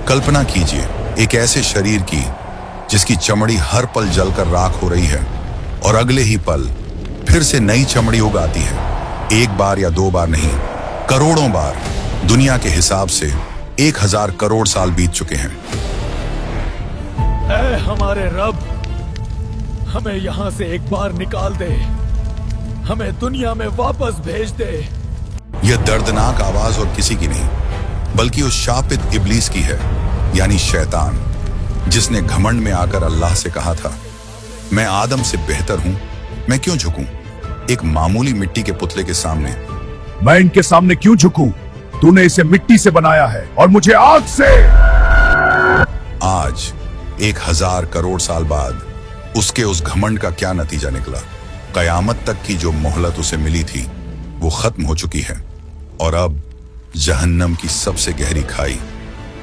कल्पना कीजिए एक ऐसे शरीर की जिसकी चमड़ी हर पल जलकर राख हो रही है और अगले ही पल फिर से नई चमड़ी उग आती है। एक बार या दो बार नहीं, करोड़ों बार। दुनिया के हिसाब से 1000 करोड़ साल बीत चुके हैं। ऐ हमारे रब, हमें यहाँ से एक बार निकाल दे, हमें दुनिया में वापस भेज दे। यह दर्दनाक आवाज और किसी की नहीं, बल्कि उस शापित इब्लीस की है, यानी शैतान, जिसने घमंड में आकर अल्लाह से कहा था, मैं आदम से बेहतर हूं, मैं क्यों झुकूं एक मामूली मिट्टी के पुतले के सामने। मैं इनके सामने क्यों झुकूं? तूने इसे मिट्टी से बनाया है और मुझे आग से। आज 1000 करोड़ साल बाद उसके उस घमंड का क्या नतीजा निकला? कयामत तक की जो मोहलत उसे मिली थी वो खत्म हो चुकी है और अब जहन्नम की सबसे गहरी खाई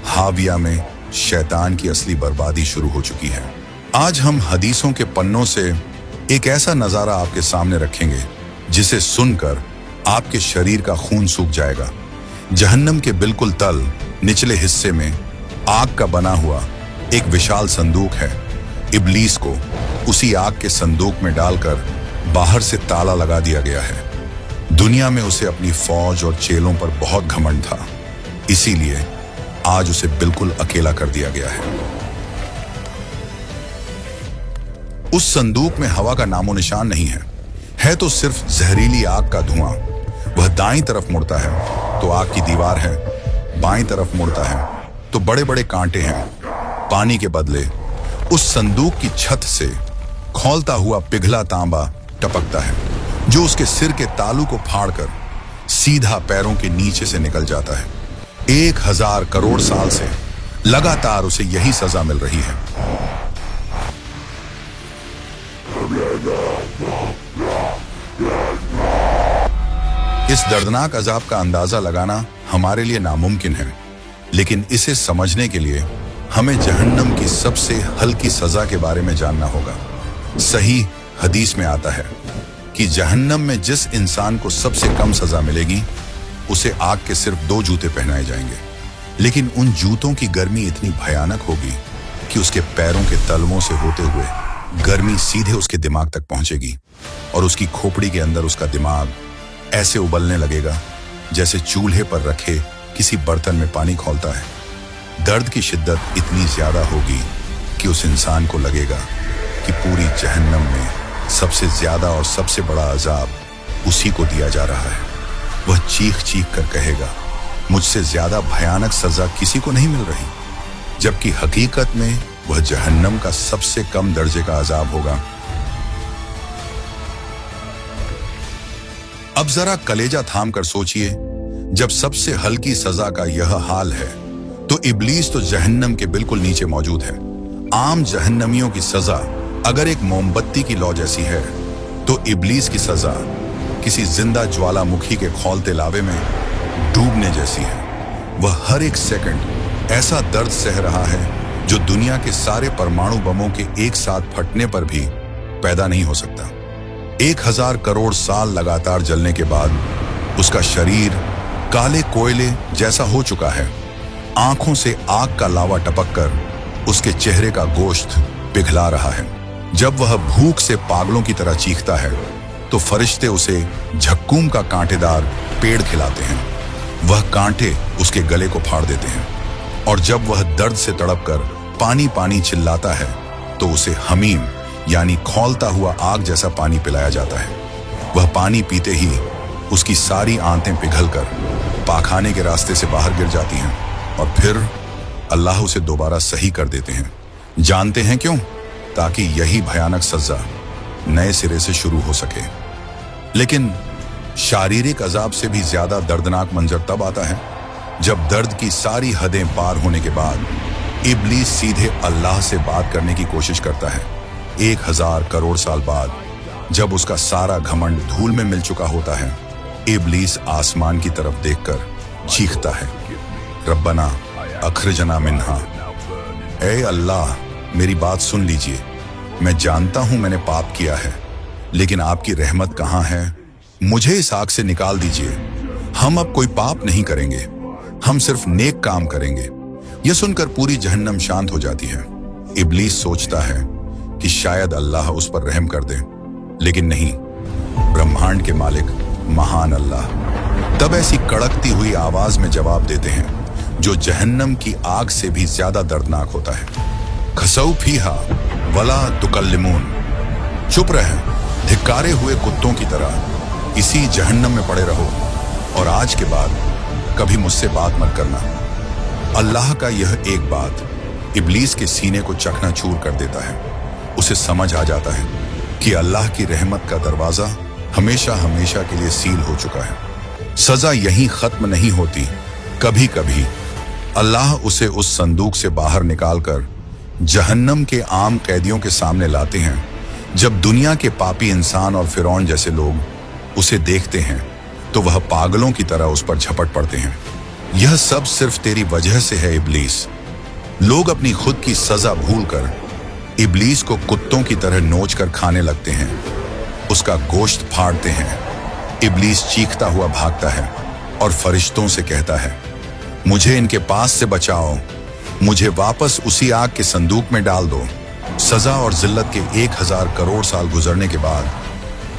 हाविया में शैतान की असली बर्बादी शुरू हो चुकी है। आज हम हदीसों के पन्नों से एक ऐसा नजारा आपके सामने रखेंगे जिसे सुनकर आपके शरीर का खून सूख जाएगा। जहन्नम के बिल्कुल तल निचले हिस्से में आग का बना हुआ एक विशाल संदूक है। इब्लीस को उसी आग के संदूक में डालकर बाहर से ताला लगा दिया गया है। दुनिया में उसे अपनी फौज और चेलों पर बहुत घमंड था, इसीलिए आज उसे बिल्कुल अकेला कर दिया गया है। उस संदूक में हवा का नामो निशान नहीं है तो सिर्फ जहरीली आग का धुआं। वह दाईं तरफ मुड़ता है तो आग की दीवार है, बाईं तरफ मुड़ता है तो बड़े बड़े कांटे हैं। पानी के बदले उस संदूक की छत से खौलता हुआ पिघला तांबा टपकता है, जो उसके सिर के तालू को फाड़कर सीधा पैरों के नीचे से निकल जाता है। 1000 करोड़ साल से लगातार उसे यही सजा मिल रही है। इस दर्दनाक अजाब का अंदाजा लगाना हमारे लिए नामुमकिन है, लेकिन इसे समझने के लिए हमें जहन्नम की सबसे हल्की सजा के बारे में जानना होगा। सही हदीस में आता है कि जहन्नम में जिस इंसान को सबसे कम सजा मिलेगी उसे आग के सिर्फ 2 जूते पहनाए जाएंगे, लेकिन उन जूतों की गर्मी इतनी भयानक होगी कि उसके पैरों के तलवों से होते हुए गर्मी सीधे उसके दिमाग तक पहुंचेगी और उसकी खोपड़ी के अंदर उसका दिमाग ऐसे उबलने लगेगा जैसे चूल्हे पर रखे किसी बर्तन में पानी खौलता है। दर्द की शिद्दत इतनी ज्यादा होगी कि उस इंसान को लगेगा कि पूरी जहन्नम में सबसे ज्यादा और सबसे बड़ा अजाब उसी को दिया जा रहा है। वह चीख चीख कर कहेगा, मुझसे ज्यादा भयानक सजा किसी को नहीं मिल रही, जबकि हकीकत में वह जहन्नम का सबसे कम दर्जे का अजाब होगा। अब जरा कलेजा थाम कर सोचिए, जब सबसे हल्की सजा का यह हाल है तो इब्लीस तो जहन्नम के बिल्कुल नीचे मौजूद है। आम जहन्नमियों की सजा अगर एक मोमबत्ती की लौ जैसी है तो इब्लीस की सजा किसी जिंदा ज्वालामुखी के खौलते लावे में डूबने जैसी है। वह हर एक सेकंड ऐसा दर्द सह रहा है जो दुनिया के सारे परमाणु बमों के एक साथ फटने पर भी पैदा नहीं हो सकता। 1000 करोड़ साल लगातार जलने के बाद उसका शरीर काले कोयले जैसा हो चुका है। आंखों से आग का लावा टपककर उसके चेहरे का गोश्त पिघला रहा है। जब वह भूख से पागलों की तरह चीखता है तो फरिश्ते उसे झक्कूम का कांटेदार पेड़ खिलाते हैं। वह कांटे उसके गले को फाड़ देते हैं और जब वह दर्द से तड़पकर पानी पानी चिल्लाता है तो उसे हमीम यानी खौलता हुआ आग जैसा पानी पिलाया जाता है। वह पानी पीते ही उसकी सारी आंतें पिघलकर पाखाने के रास्ते से बाहर गिर जाती हैं और फिर अल्लाह उसे दोबारा सही कर देते हैं। जानते हैं क्यों? ताकि यही भयानक सजा नए सिरे से शुरू हो सके। लेकिन शारीरिक अजाब से भी ज्यादा दर्दनाक मंजर तब आता है जब दर्द की सारी हदें पार होने के बाद इब्लीस सीधे अल्लाह से बात करने की कोशिश करता है। 1000 करोड़ साल बाद जब उसका सारा घमंड धूल में मिल चुका होता है, इब्लीस आसमान की तरफ देखकर चीखता है, रब्बना अखरिजना मिन्हा। ऐ अल्लाह, मेरी बात सुन लीजिए। मैं जानता हूं मैंने पाप किया है, लेकिन आपकी रहमत कहां है? मुझे इस आग से निकाल दीजिए। हम अब कोई पाप नहीं करेंगे, हम सिर्फ नेक काम करेंगे। यह सुनकर पूरी जहन्नम शांत हो जाती है। इब्लीस सोचता है कि शायद अल्लाह उस पर रहम कर दे, लेकिन नहीं, ब्रह्मांड के मालिक महान अल्लाह तब ऐसी कड़कती हुई आवाज में जवाब देते हैं जो जहन्नम की आग से भी ज्यादा दर्दनाक होता है। खसौ फीहा वला तुकल्लिमून, चुप रहे, धिक्कारे हुए कुत्तों की तरह इसी जहन्नम में पड़े रहो और आज के बाद कभी मुझसे बात मत करना। अल्लाह का यह एक बात इब्लीस के सीने को चकनाचूर कर देता है। उसे समझ आ जाता है कि अल्लाह की रहमत का दरवाजा हमेशा हमेशा के लिए सील हो चुका है। सजा यहीं खत्म नहीं होती। कभी कभी अल्लाह उसे उस संदूक से बाहर निकालकर जहन्नम के आम कैदियों के सामने लाते हैं। जब दुनिया के पापी इंसान और फिरौन जैसे लोग उसे देखते हैं तो वह पागलों की तरह उस पर झपट पड़ते हैं। यह सब सिर्फ तेरी वजह से है इब्लीस। लोग अपनी खुद की सजा भूलकर इब्लीस को कुत्तों की तरह नोच कर खाने लगते हैं, उसका गोश्त फाड़ते हैं। इब्लीस चीखता हुआ भागता है और फरिश्तों से कहता है, मुझे इनके पास से बचाओ, मुझे वापस उसी आग के संदूक में डाल दो। सजा और जिल्लत के 1000 करोड़ साल गुजरने के बाद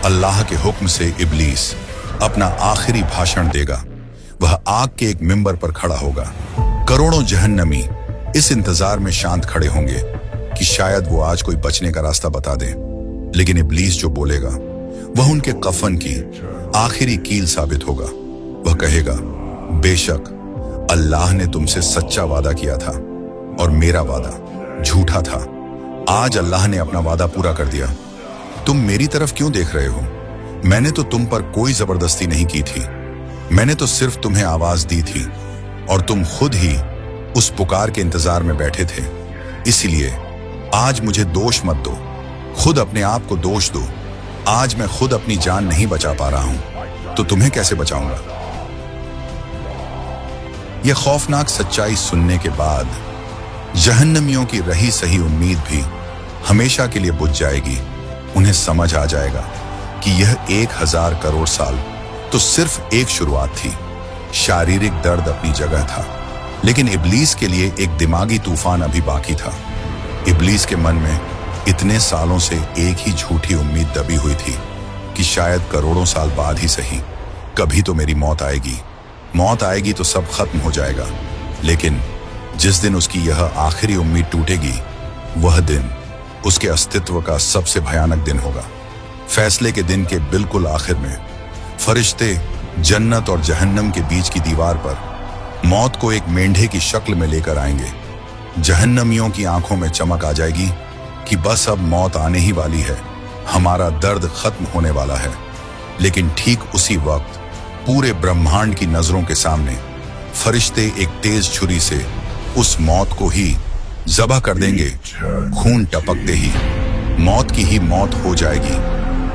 अल्लाह के हुक्म से इब्लीस अपना आखिरी भाषण देगा। वह आग के एक मिंबर पर खड़ा होगा। करोड़ों जहन्नमी इस इंतजार में शांत खड़े होंगे कि शायद वो आज कोई बचने का रास्ता बता दे, लेकिन इब्लीस जो बोलेगा वह उनके कफन की आखिरी कील साबित होगा। वह कहेगा, बेशक अल्लाह ने तुमसे सच्चा वादा किया था और मेरा वादा झूठा था। आज अल्लाह ने अपना वादा पूरा कर दिया। तुम मेरी तरफ क्यों देख रहे हो? मैंने तो तुम पर कोई जबरदस्ती नहीं की थी। मैंने तो सिर्फ तुम्हें आवाज दी थी और तुम खुद ही उस पुकार के इंतजार में बैठे थे। इसलिए आज मुझे दोष मत दो, खुद अपने आप को दोष दो। आज मैं खुद अपनी जान नहीं बचा पा रहा हूं तो तुम्हें कैसे बचाऊंगा? यह खौफनाक सच्चाई सुनने के बाद जहन्नमियों की रही सही उम्मीद भी हमेशा के लिए बुझ जाएगी। उन्हें समझ आ जाएगा कि यह 1000 करोड़ साल तो सिर्फ एक शुरुआत थी। शारीरिक दर्द अपनी जगह था, लेकिन इब्लीस के लिए एक दिमागी तूफान अभी बाकी था। इब्लीस के मन में इतने सालों से एक ही झूठी उम्मीद दबी हुई थी कि शायद करोड़ों साल बाद ही सही, कभी तो मेरी मौत आएगी। मौत आएगी तो सब खत्म हो जाएगा। लेकिन जिस दिन उसकी यह आखिरी उम्मीद टूटेगी, वह दिन उसके अस्तित्व का सबसे भयानक दिन होगा। फैसले के दिन के बिल्कुल आखिर में फरिश्ते जन्नत और जहन्नम के बीच की दीवार पर मौत को एक मेंढे की शक्ल में लेकर आएंगे। जहन्नमियों की आंखों में चमक आ जाएगी कि बस अब मौत आने ही वाली है, हमारा दर्द खत्म होने वाला है। लेकिन ठीक उसी वक्त पूरे ब्रह्मांड की नजरों के सामने फरिश्ते एक तेज छुरी से उस मौत को ही ज़बह कर देंगे। खून टपकते ही मौत की ही मौत हो जाएगी।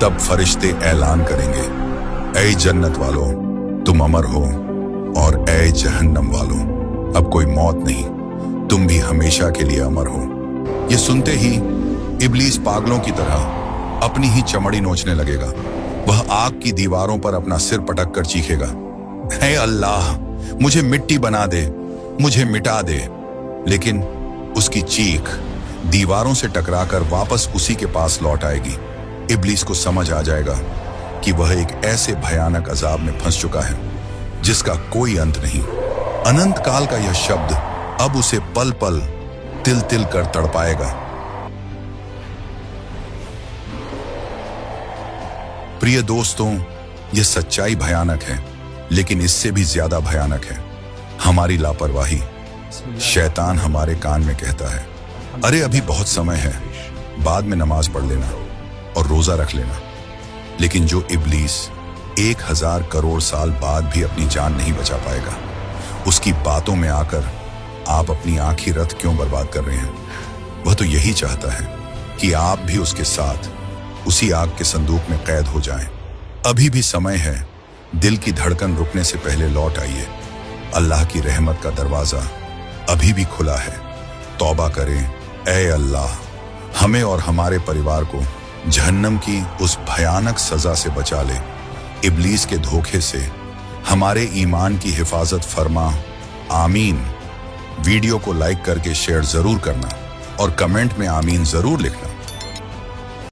तब फरिश्ते ऐलान करेंगे, ऐ जन्नत वालों तुम अमर हो, और ऐ जहन्नम वालों अब कोई मौत नहीं, तुम भी हमेशा के लिए अमर हो। ये सुनते ही इब्लीस पागलों की तरह अपनी ही चमड़ी नोचने लगेगा। वह आग की दीवारों पर अपना सिर पटक कर चीखेगा, हे अल्लाह मुझे मिट्टी बना दे, मुझे मिटा दे। लेकिन उसकी चीख दीवारों से टकराकर वापस उसी के पास लौट आएगी। इब्लीस को समझ आ जाएगा कि वह एक ऐसे भयानक अजाब में फंस चुका है जिसका कोई अंत नहीं। अनंत काल का यह शब्द अब उसे पल पल तिल तिल कर तड़पाएगा। प्रिय दोस्तों, यह सच्चाई भयानक है, लेकिन इससे भी ज्यादा भयानक है हमारी लापरवाही। शैतान हमारे कान में कहता है, अरे अभी बहुत समय है, बाद में नमाज पढ़ लेना और रोजा रख लेना। लेकिन जो इब्लीस 1000 करोड़ साल बाद भी अपनी जान नहीं बचा पाएगा, उसकी बातों में आकर आप अपनी आखिरी रत क्यों बर्बाद कर रहे हैं? वह तो यही चाहता है कि आप भी उसके साथ उसी आग के संदूक में कैद हो जाएं। अभी भी समय है, दिल की धड़कन रुकने से पहले लौट आइए। अल्लाह की रहमत का दरवाजा अभी भी खुला है। तौबा करें, ऐ अल्लाह हमें और हमारे परिवार को जहन्नम की उस भयानक सजा से बचा ले। इब्लीस के धोखे से हमारे ईमान की हिफाजत फरमा। आमीन। वीडियो को लाइक करके शेयर जरूर करना और कमेंट में आमीन जरूर लिखना।